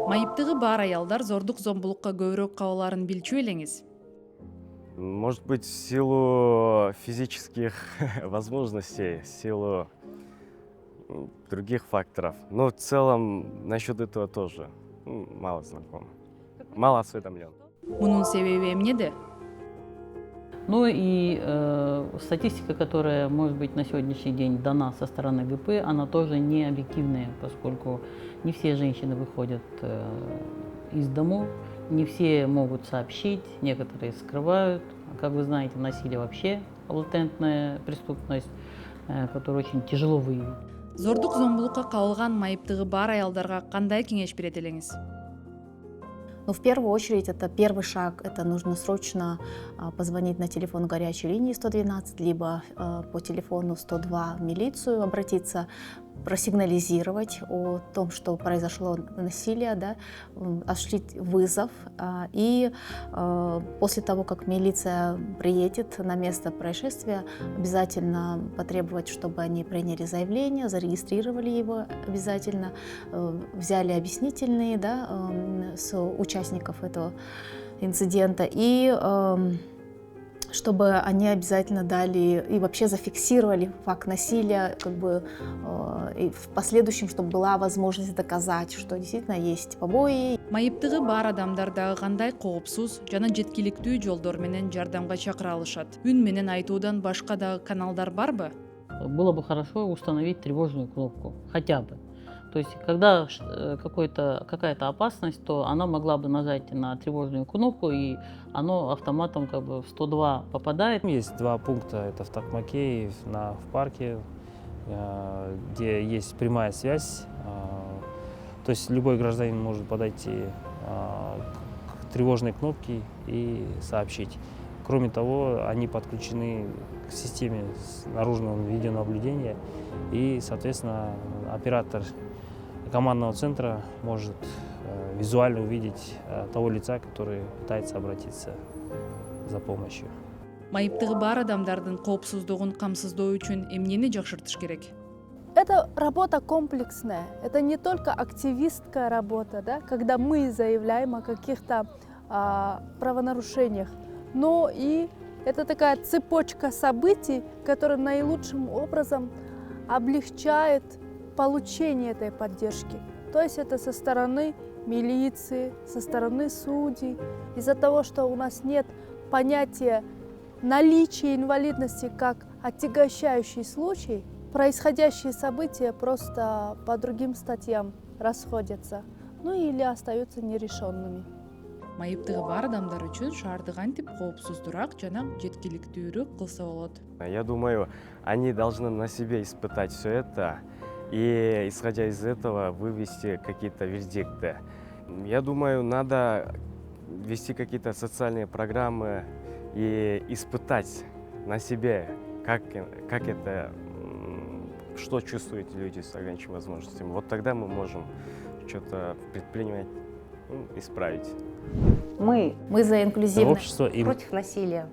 Майыптыгы бар аялдар зордук зомбулукка көбүрөөк кабылаарын билчү элеңиз. Может быть, в силу физических возможностей, в силу других факторов. Но в целом насчет этого тоже мало знаком. Мало осведомлен. Мунун себеби эмнеде? Ну и статистика, которая может быть на сегодняшний день дана со стороны ГП, она тоже не объективная, поскольку не все женщины выходят из домов, не все могут сообщить, некоторые скрывают. Как вы знаете, насилие вообще латентная преступность, которую очень тяжело выявить. Зордук зомбулукка кабылган майыптыгы бар аялдарга кандай кеңеш берет элеңиз? Но в первую очередь это первый шаг, это нужно срочно позвонить на телефон горячей линии 112, либо по телефону 102 в милицию обратиться, просигнализировать о том, что произошло насилие, да, осуществить вызов. И после того, как милиция приедет на место происшествия, обязательно потребовать, чтобы они приняли заявление, зарегистрировали его обязательно, взяли объяснительные, да, с участников этого инцидента, и чтобы они обязательно дали и вообще зафиксировали факт насилия, как бы, и в последующем, чтобы была возможность доказать, что действительно есть побои. Майыптыгы бар адамдар дагы кандай коопсуз жана жеткиликтүү жолдор менен жардамга чакыра алышат? Үн менен айтуудан башка дагы каналдар барбы? Было бы хорошо установить тревожную кнопку, хотя бы. То есть, когда какая-то опасность, то она могла бы нажать на тревожную кнопку, и оно автоматом как бы в 102 попадает. Есть два пункта, это в Токмаке и в парке, где есть прямая связь. То есть любой гражданин может подойти к тревожной кнопке и сообщить. Кроме того, они подключены к системе наружного видеонаблюдения, и, соответственно, оператор командного центра может визуально увидеть того лица, который пытается обратиться за помощью. Майыптыгы бар адамдардын коопсуздугун камсыздоо үчүн эмнени жакшыртыш керек? Это работа комплексная, это не только активистская работа, да, когда мы заявляем о каких-то правонарушениях, но и это такая цепочка событий, которая наилучшим образом облегчает получение этой поддержки. То есть это со стороны милиции, со стороны судей. Из-за того, что у нас нет понятия наличия инвалидности как отягощающий случай, происходящие события просто по другим статьям расходятся, ну или остаются нерешенными. Майыптыгы бар адамдар үчүн шаарды кантип коопсуздураак жана жеткиликтүүрөөк кылса болот? Я думаю, они должны на себе испытать все это и, исходя из этого, вывести какие-то вердикты. Я думаю, надо вести какие-то социальные программы и испытать на себе, как это, что чувствуют люди с ограниченными возможностями. Вот тогда мы можем что-то предпринимать, исправить. Мы Мы за инклюзивность. Общество и против насилия.